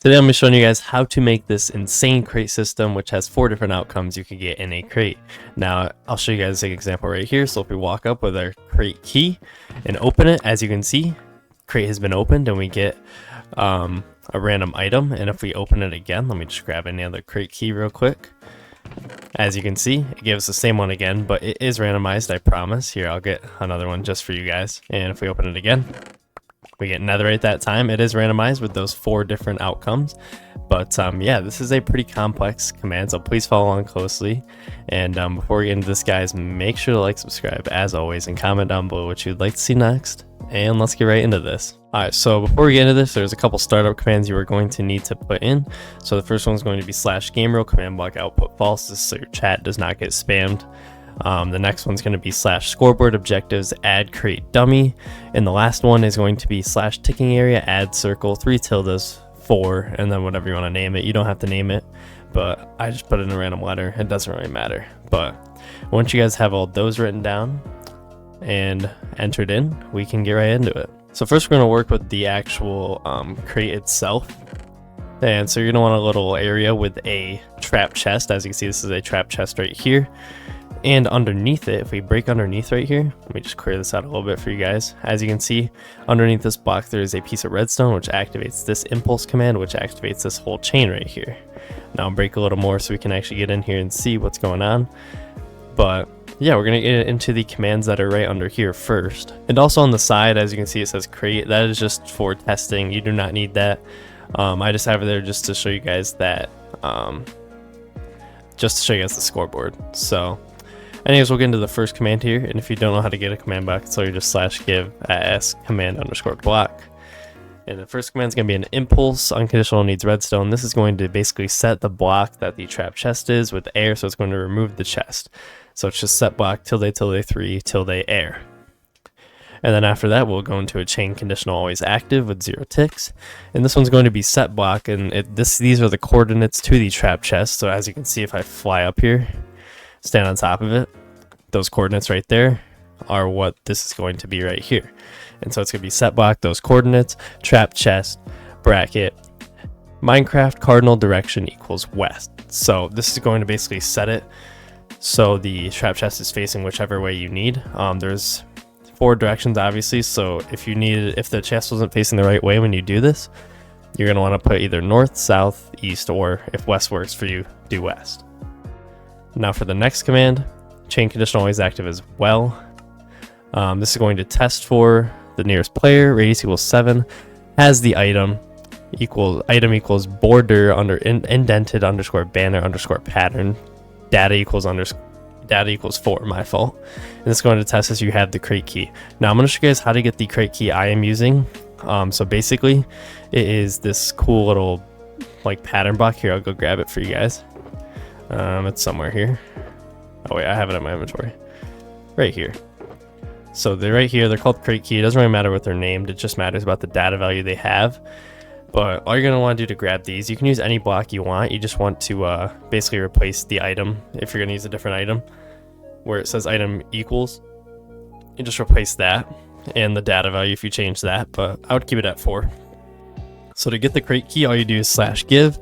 Today I'm going to be showing you guys how to make this insane crate system, which has 4 different outcomes you can get in a crate. Now I'll show you guys an example right here. So if we walk up with our crate key and open it, as you can see, crate has been opened and we get a random item. And if we open it again, let me just grab any other crate key real quick. As you can see, it gives us the same one again, but it is randomized, I promise. Here, I'll get another one just for you guys. And if we open it again, we get netherite that time. It is randomized with those 4 different outcomes. But yeah, this is a pretty complex command, so please follow along closely. And before we get into this, guys, make sure to like, subscribe as always, and comment down below what you'd like to see next. And let's get right into this. Alright, so before we get into this, there's a couple startup commands you are going to need to put in. So the first one is going to be /gamerule command block output false, so your chat does not get spammed. The next one's going to be /scoreboard objectives add crate dummy, and the last one is going to be /ticking area add circle 3 tildes 4, and then whatever you want to name it. You don't have to name it, but I just put it in a random letter. It doesn't really matter. But once you guys have all those written down and entered in, we can get right into it. So first we're going to work with the actual crate itself. And so you're going to want a little area with a trap chest. As you can see, this is a trap chest right here. And underneath it, if we break underneath right here, let me just clear this out a little bit for you guys. As you can see, underneath this block, there is a piece of redstone, which activates this impulse command, which activates this whole chain right here. Now I'll break a little more so we can actually get in here and see what's going on. But yeah, we're going to get into the commands that are right under here first. And also on the side, as you can see, it says crate. That is just for testing. You do not need that. I just have it there just to show you guys that, just to show you guys the scoreboard. So anyways, we'll get into the first command here, and if you don't know how to get a command block, so you're just /give as command _ block. And the first command is going to be an impulse unconditional needs redstone. This is going to basically set the block that the trap chest is with air, so it's going to remove the chest. So it's just set block tilde 3 tilde air. And then after that, we'll go into a chain conditional always active with 0 ticks. And this one's going to be set block, and these are the coordinates to the trap chest. So as you can see, if I fly up here, stand on top of it, those coordinates right there are what this is going to be right here. And so it's going to be set block, those coordinates, trap chest, bracket, Minecraft cardinal direction equals west. So this is going to basically set it so the trap chest is facing whichever way you need. There's 4 directions obviously, so if the chest wasn't facing the right way when you do this, you're going to want to put either north, south, east, or if west works for you, do west. Now for the next command, chain conditional always active as well. This is going to test for the nearest player, radius equals 7, has the item equals border indented _ banner _ pattern, data equals 4, my fault. And this is going to test as you have the crate key. Now I'm going to show you guys how to get the crate key I am using. So basically it is this cool little like pattern block here. I'll go grab it for you guys. It's somewhere here. Oh wait, I have it in my inventory. Right here. So they're right here. They're called crate key. It doesn't really matter what they're named. It just matters about the data value they have. But all you're going to want to do to grab these, you can use any block you want. You just want to basically replace the item. If you're going to use a different item, where it says item equals, you just replace that and the data value if you change that. But I would keep it at 4. So to get the crate key, all you do is /give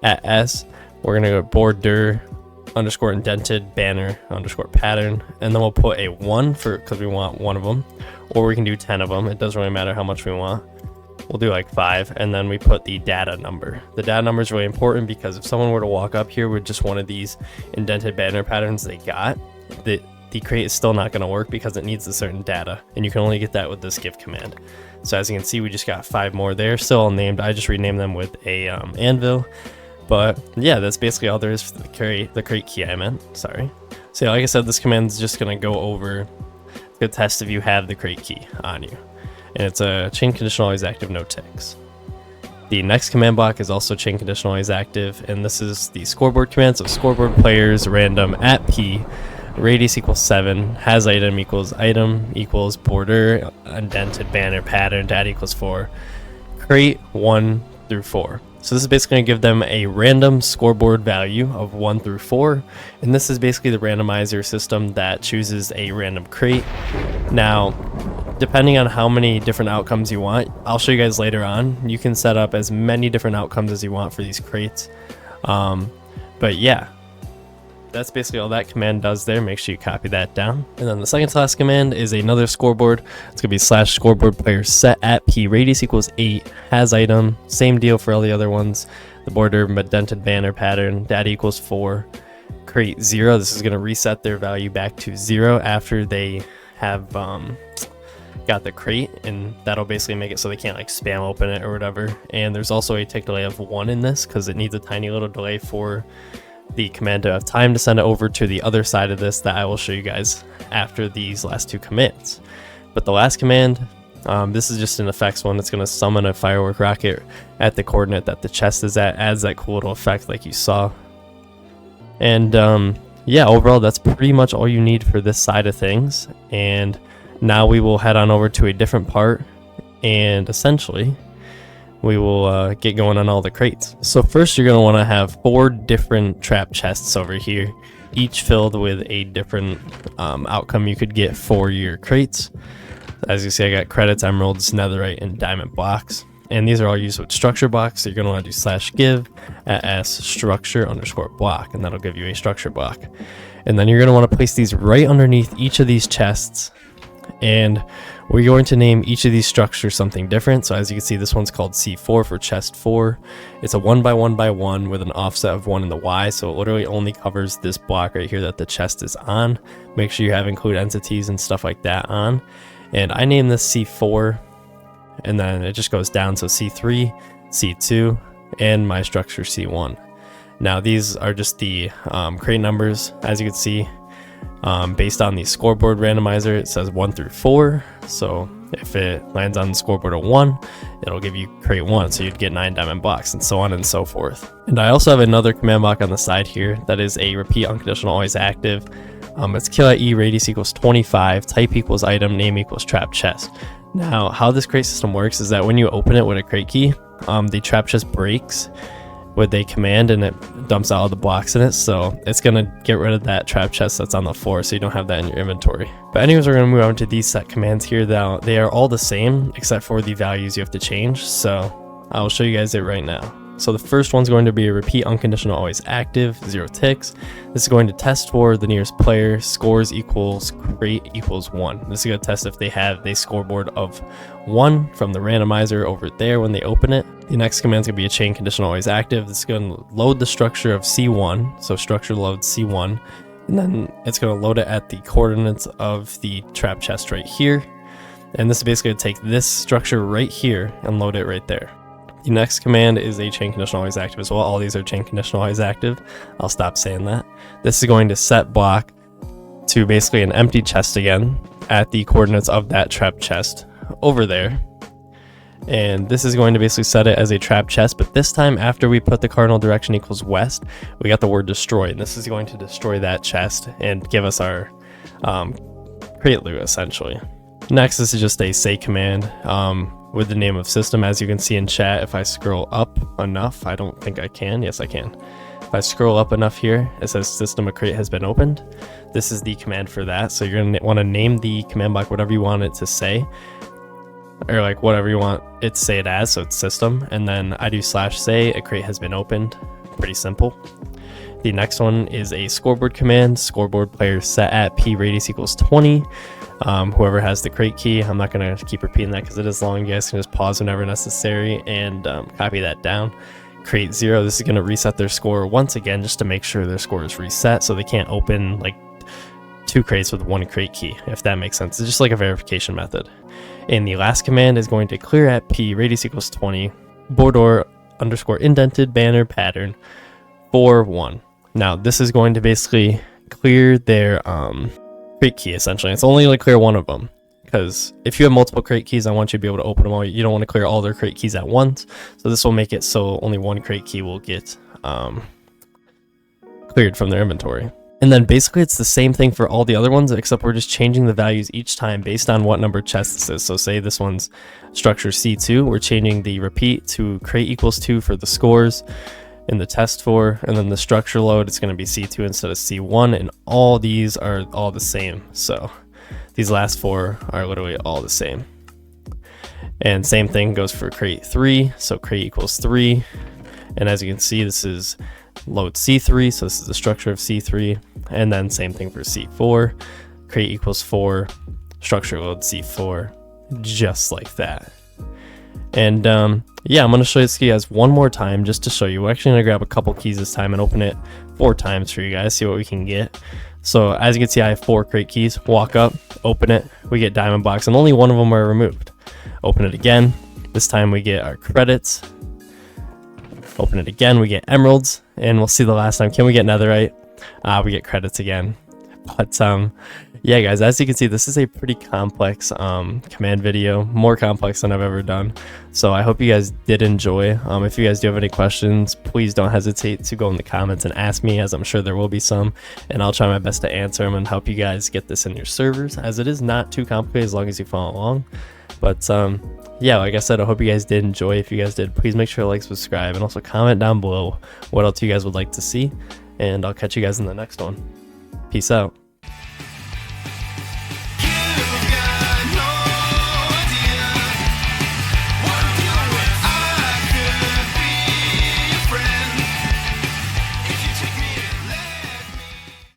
at s. We're going to go border _ indented banner _ pattern, and then we'll put a 1 because we want 1 of them, or we can do 10 of them. It doesn't really matter how much we want. We'll do like 5, and then we put the data number. The data number is really important because if someone were to walk up here with just one of these indented banner patterns they got, the crate is still not going to work because it needs a certain data, and you can only get that with this give command. So as you can see, we just got 5 more there, still all named. I just renamed them with a anvil. But yeah, that's basically all there is for the crate key I meant, sorry. So yeah, like I said, this command is just going to go over the test if you have the crate key on you. And it's a chain conditional always active, no ticks. The next command block is also chain conditional always active, and this is the scoreboard command. So scoreboard players random at p, radius equals 7, has item equals border indented banner pattern, data equals 4, crate 1 through 4. So this is basically going to give them a random scoreboard value of 1 through 4, and this is basically the randomizer system that chooses a random crate. Now depending on how many different outcomes you want, I'll show you guys later on, you can set up as many different outcomes as you want for these crates. But yeah, that's basically all that command does there. Make sure you copy that down. And then the second to last command is another scoreboard. It's gonna be /scoreboard player set at p radius equals 8 has item. Same deal for all the other ones. The border indented banner pattern, data equals 4, crate 0. This is gonna reset their value back to 0 after they have got the crate, and that'll basically make it so they can't like spam open it or whatever. And there's also a tick delay of 1 in this because it needs a tiny little delay for the command to have time to send it over to the other side of this that I will show you guys after these last two commands. But the last command, this is just an effects one. It's going to summon a firework rocket at the coordinate that the chest is at, adds that cool little effect like you saw. And yeah, overall that's pretty much all you need for this side of things. And now we will head on over to a different part, and essentially we will get going on all the crates. So first you're going to want to have 4 different trap chests over here, each filled with a different outcome you could get for your crates. As you see, I got credits, emeralds, netherite, and diamond blocks. And these are all used with structure blocks, so you're going to want to do /give at @structure_block, and that'll give you a structure block. And then you're going to want to place these right underneath each of these chests, and we're going to name each of these structures something different. So as you can see, this one's called C4 for chest 4. It's a 1x1x1 with an offset of 1 in the Y, so it literally only covers this block right here that the chest is on. Make sure you have include entities and stuff like that on. And I named this C4, and then it just goes down, so C3, C2, and my structure C1. Now these are just the crate numbers, as you can see. Based on the scoreboard randomizer, it says 1 through 4. So if it lands on the scoreboard of 1, it'll give you crate 1, so you'd get 9 diamond blocks, and so on and so forth. And I also have another command block on the side here that is a repeat unconditional always active. It's kill at E radius equals 25, type equals item, name equals trap chest. Now how this crate system works is that when you open it with a crate key, the trap chest breaks with a command and it dumps out all the blocks in it, so it's gonna get rid of that trap chest that's on the floor, so you don't have that in your inventory. But anyways, we're gonna move on to these set commands here. Now they are all the same except for the values you have to change, so I'll show you guys it right now. So the first one's going to be a repeat unconditional always active, 0 ticks. This is going to test for the nearest player, scores equals crate equals 1. This is going to test if they have a scoreboard of 1 from the randomizer over there when they open it. The next command is going to be a chain conditional always active. This is going to load the structure of C1, so structure loads C1, and then it's going to load it at the coordinates of the trap chest right here. And this is basically going to take this structure right here and load it right there. The next command is a chain conditional always active as well. All these are chain conditional always active. I'll stop saying that. This is going to set block to basically an empty chest again at the coordinates of that trap chest over there. And this is going to basically set it as a trap chest, but this time after we put the cardinal direction equals west, we got the word destroy, and this is going to destroy that chest and give us our crate loot essentially. Next, this is just a say command with the name of system. As you can see in chat, if I scroll up enough, I don't think I can. Yes, I can. If I scroll up enough here, it says system a crate has been opened. This is the command for that. So you're going to want to name the command block whatever you want it to say, or like whatever you want it to say it as. So it's system, and then I do /say a crate has been opened. Pretty simple. The next one is a scoreboard command. Scoreboard player set at p radius equals 20. Whoever has the crate key, I'm not going to keep repeating that because it is long. You guys can just pause whenever necessary and copy that down. Crate 0, this is going to reset their score once again just to make sure their score is reset, so they can't open like 2 crates with 1 crate key, if that makes sense. It's just like a verification method. And the last command is going to clear at p radius equals 20 border underscore indented banner pattern for 1. Now this is going to basically clear their crate key essentially. It's only going to clear one of them, because if you have multiple crate keys, I want you to be able to open them all. You don't want to clear all their crate keys at once, so this will make it so only 1 crate key will get cleared from their inventory. And then basically it's the same thing for all the other ones, except we're just changing the values each time based on what number chest this is. So say this one's structure C2, we're changing the repeat to crate equals 2 for the scores in the test for, and then the structure load, it's going to be C2 instead of C1, and all these are all the same. So these last 4 are literally all the same. And same thing goes for crate 3. So crate equals 3. And as you can see, this is load C3. So this is the structure of C3. And then same thing for C4. Crate equals 4. Structure load C4. Just like that. And yeah, I'm going to show this to you guys one more time just to show you. We're actually going to grab a couple keys this time and open it 4 times for you guys, see what we can get. So as you can see, I have 4 crate keys. Walk up, open it, we get diamond blocks, and only one of them are removed. Open it again. This time we get our credits. Open it again, we get emeralds, and we'll see the last time. Can we get netherite? We get credits again. But yeah, guys, as you can see, this is a pretty complex command video, more complex than I've ever done. So I hope you guys did enjoy. If you guys do have any questions, please don't hesitate to go in the comments and ask me, as I'm sure there will be some, and I'll try my best to answer them and help you guys get this in your servers, as it is not too complicated as long as you follow along. But yeah, like I said, I hope you guys did enjoy. If you guys did, please make sure to like, subscribe, and also comment down below what else you guys would like to see, and I'll catch you guys in the next one. Peace out.